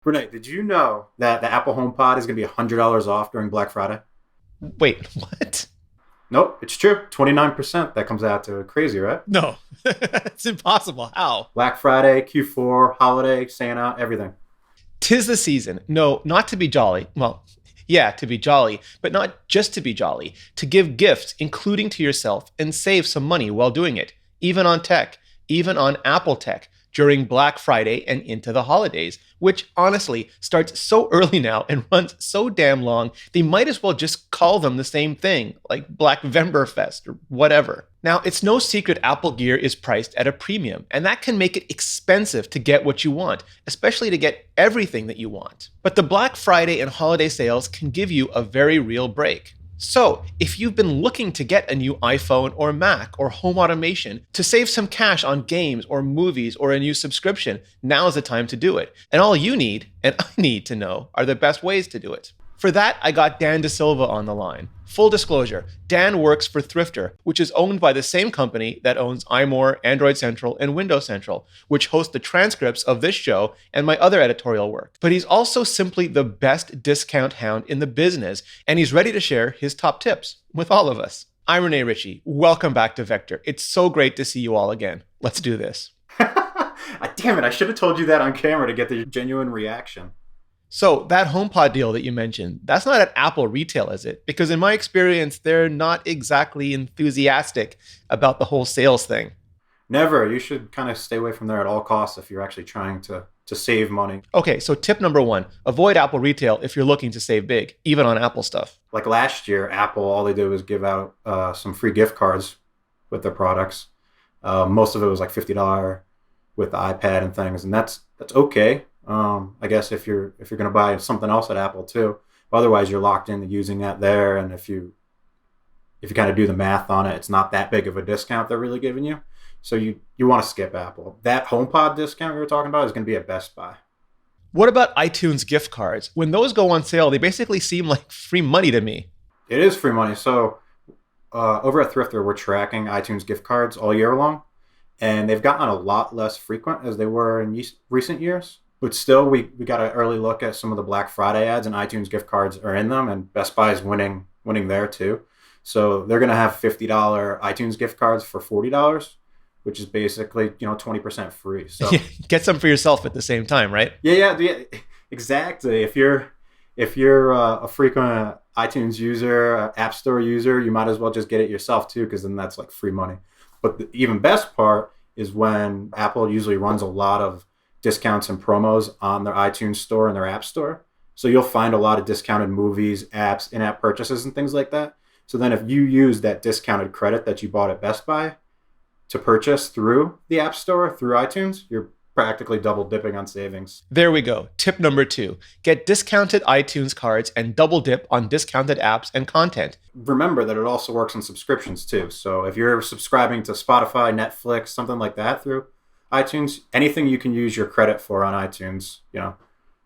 Renee, did you know that the Apple HomePod is going to be $100 off during Black Friday? Wait, what? Nope, it's true. 29%. That comes out to crazy, right? No, it's impossible. How? Black Friday, Q4, holiday, Santa, everything. 'Tis the season. No, not to be jolly. Well, yeah, to be jolly, but not just to be jolly. To give gifts, including to yourself, and save some money while doing it, even on tech, even on Apple tech, during Black Friday and into the holidays, which honestly starts so early now and runs so damn long, they might as well just call them the same thing, like Black Fest or whatever. Now, it's no secret Apple gear is priced at a premium, and that can make it expensive to get what you want, especially to get everything that you want. But the Black Friday and holiday sales can give you a very real break. So, if you've been looking to get a new iPhone or Mac or home automation to save some cash on games or movies or a new subscription, now's the time to do it. And all you need, and I need to know, are the best ways to do it. For that, I got Dan DeSilva on the line. Full disclosure, Dan works for Thrifter, which is owned by the same company that owns iMore, Android Central, and Windows Central, which host the transcripts of this show and my other editorial work. But he's also simply the best discount hound in the business, and he's ready to share his top tips with all of us. I'm Renee Ritchie. Welcome back to Vector. It's so great to see you all again. Let's do this. Damn it, I should have told you that on camera to get the genuine reaction. So that HomePod deal that you mentioned, that's not at Apple retail, is it? Because in my experience, they're not exactly enthusiastic about the whole sales thing. Never. You should kind of stay away from there at all costs if you're actually trying to save money. Okay, so tip number one, avoid Apple retail if you're looking to save big, even on Apple stuff. Like last year, Apple, all they did was give out some free gift cards with their products. Most of it was like $50 with the iPad and things, and that's okay. I guess if you're going to buy something else at Apple too, otherwise you're locked into using that there. And if you kind of do the math on it, it's not that big of a discount they're really giving you. So you want to skip Apple. That HomePod discount we were talking about is going to be at Best Buy. What about iTunes gift cards? When those go on sale, they basically seem like free money to me. It is free money. So over at Thrifter, we're tracking iTunes gift cards all year long, and they've gotten a lot less frequent as they were in recent years. But still, we got an early look at some of the Black Friday ads, and iTunes gift cards are in them, and Best Buy is winning there too. So they're going to have $50 iTunes gift cards for $40, which is basically 20% free. So get some for yourself at the same time, right? Yeah, exactly. If you're a frequent iTunes user, App Store user, you might as well just get it yourself too, because then that's like free money. But the even best part is when Apple usually runs a lot of discounts and promos on their iTunes store and their App Store. So you'll find a lot of discounted movies, apps, in-app purchases, and things like that. So then if you use that discounted credit that you bought at Best Buy to purchase through the App Store, through iTunes, you're practically double dipping on savings. There we go. Tip number 2, get discounted iTunes cards and double dip on discounted apps and content. Remember that it also works on subscriptions too. So if you're subscribing to Spotify, Netflix, something like that through iTunes, anything you can use your credit for on iTunes,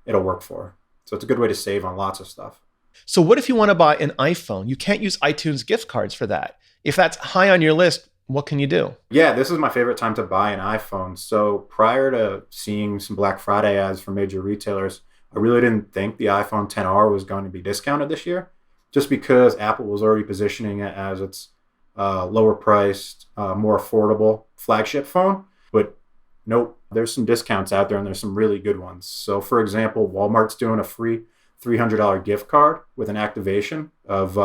it'll work for. So it's a good way to save on lots of stuff. So what if you want to buy an iPhone? You can't use iTunes gift cards for that. If that's high on your list, what can you do? Yeah, this is my favorite time to buy an iPhone. So prior to seeing some Black Friday ads from major retailers, I really didn't think the iPhone XR was going to be discounted this year, just because Apple was already positioning it as its lower priced, more affordable flagship phone. But nope, there's some discounts out there, and there's some really good ones. So for example, Walmart's doing a free $300 gift card with an activation of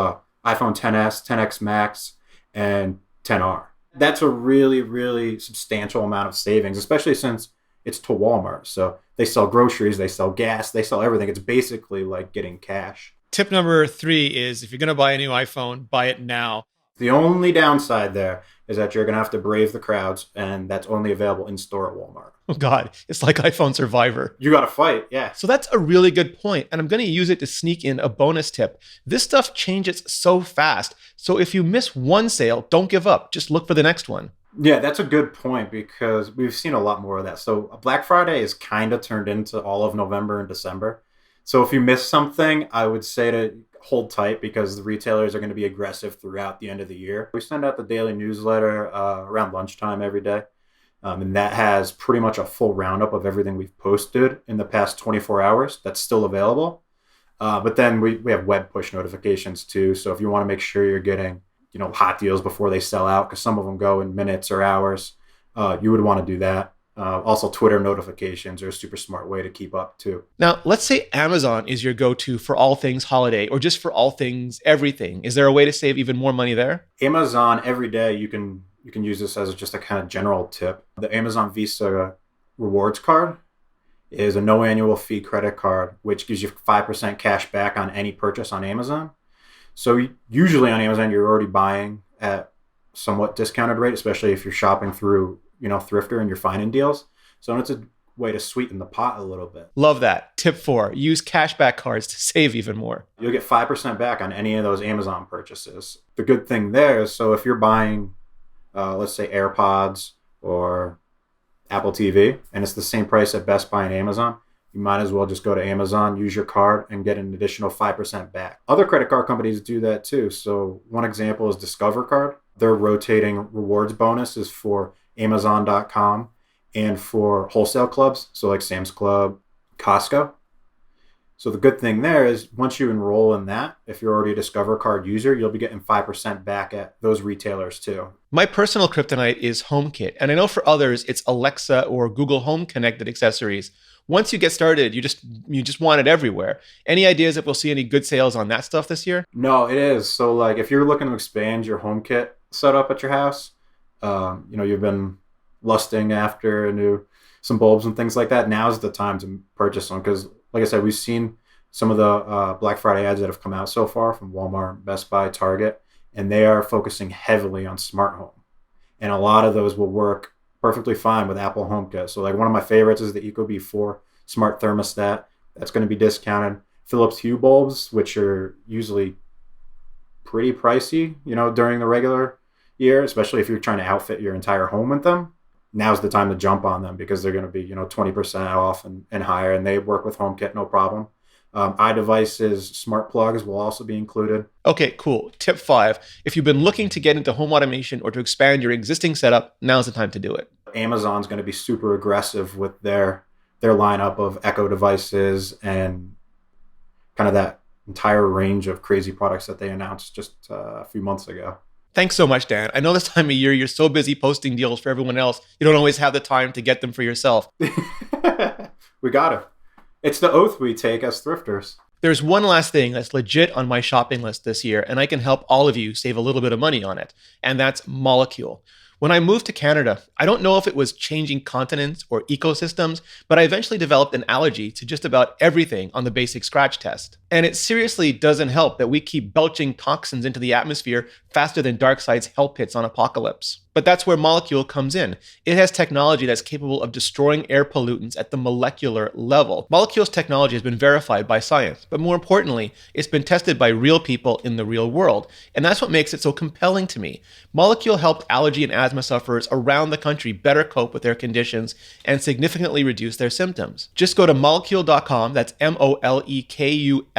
iPhone XS, XS Max, and XR. That's a really, really substantial amount of savings, especially since it's to Walmart. So they sell groceries, they sell gas, they sell everything. It's basically like getting cash. Tip number 3 is if you're going to buy a new iPhone, buy it now. The only downside there is that you're going to have to brave the crowds, and that's only available in store at Walmart. Oh God, it's like iPhone Survivor. You got to fight, yeah. So that's a really good point, and I'm going to use it to sneak in a bonus tip. This stuff changes so fast, so if you miss one sale, don't give up. Just look for the next one. Yeah, that's a good point, because we've seen a lot more of that. So Black Friday is kind of turned into all of November and December. So if you miss something, I would say to hold tight, because the retailers are going to be aggressive throughout the end of the year. We send out the daily newsletter around lunchtime every day. And that has pretty much a full roundup of everything we've posted in the past 24 hours that's still available. But then we have web push notifications too. So if you want to make sure you're getting, hot deals before they sell out, because some of them go in minutes or hours, you would want to do that. Also, Twitter notifications are a super smart way to keep up too. Now, let's say Amazon is your go-to for all things holiday or just for all things everything. Is there a way to save even more money there? Amazon every day you can use this as just a kind of general tip. The Amazon Visa rewards card is a no annual fee credit card, which gives you 5% cash back on any purchase on Amazon. So usually on Amazon, you're already buying at somewhat discounted rate, especially if you're shopping through, Thrifter and you're finding deals. So it's a way to sweeten the pot a little bit. Love that. Tip 4, use cashback cards to save even more. You'll get 5% back on any of those Amazon purchases. The good thing there is, so if you're buying, let's say AirPods or Apple TV, and it's the same price at Best Buy and Amazon, you might as well just go to Amazon, use your card, and get an additional 5% back. Other credit card companies do that too. So one example is Discover Card. Their rotating rewards bonus is for Amazon.com and for wholesale clubs, so like Sam's Club, Costco. So the good thing there is once you enroll in that, if you're already a Discover Card user, you'll be getting 5% back at those retailers too. My personal kryptonite is HomeKit, and I know for others it's Alexa or Google Home connected accessories. Once you get started, you just want it everywhere. Any ideas if we'll see any good sales on that stuff this year? No, it is. So like if you're looking to expand your HomeKit setup at your house, you've been lusting after some bulbs and things like that. Now's the time to purchase them because, like I said, we've seen some of the Black Friday ads that have come out so far from Walmart, Best Buy, Target, and they are focusing heavily on smart home. And a lot of those will work perfectly fine with Apple HomeKit. So like one of my favorites is the Ecobee 4 smart thermostat. That's going to be discounted. Philips Hue bulbs, which are usually pretty pricey, during the regular year, especially if you're trying to outfit your entire home with them. Now's the time to jump on them because they're going to be, 20% off and higher, and they work with HomeKit, no problem. iDevices smart plugs will also be included. Okay, cool. Tip 5, if you've been looking to get into home automation or to expand your existing setup, now's the time to do it. Amazon's going to be super aggressive with their lineup of Echo devices and kind of that entire range of crazy products that they announced just a few months ago. Thanks so much, Dan. I know this time of year you're so busy posting deals for everyone else, you don't always have the time to get them for yourself. We got it. It's the oath we take as thrifters. There's one last thing that's legit on my shopping list this year, and I can help all of you save a little bit of money on it, and that's Molecule. When I moved to Canada, I don't know if it was changing continents or ecosystems, but I eventually developed an allergy to just about everything on the basic scratch test. And it seriously doesn't help that we keep belching toxins into the atmosphere faster than Darkseid's hell pits on Apocalypse. But that's where Molecule comes in. It has technology that's capable of destroying air pollutants at the molecular level. Molecule's technology has been verified by science, but more importantly, it's been tested by real people in the real world. And that's what makes it so compelling to me. Molecule helped allergy and asthma sufferers around the country better cope with their conditions and significantly reduce their symptoms. Just go to molecule.com, that's MOLEKULE.com,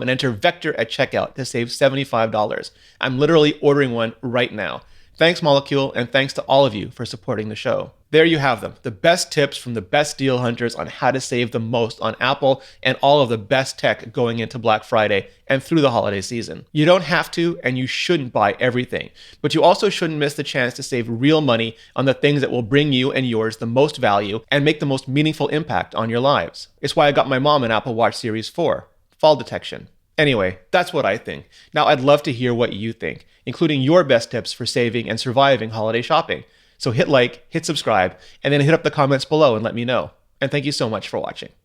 and enter Vector at checkout to save $75. I'm literally ordering one right now. Thanks, Molecule, and thanks to all of you for supporting the show. There you have them, the best tips from the best deal hunters on how to save the most on Apple and all of the best tech going into Black Friday and through the holiday season. You don't have to, and you shouldn't buy everything, but you also shouldn't miss the chance to save real money on the things that will bring you and yours the most value and make the most meaningful impact on your lives. It's why I got my mom an Apple Watch Series 4, fall detection. Anyway, that's what I think. Now I'd love to hear what you think, including your best tips for saving and surviving holiday shopping. So hit like, hit subscribe, and then hit up the comments below and let me know. And thank you so much for watching.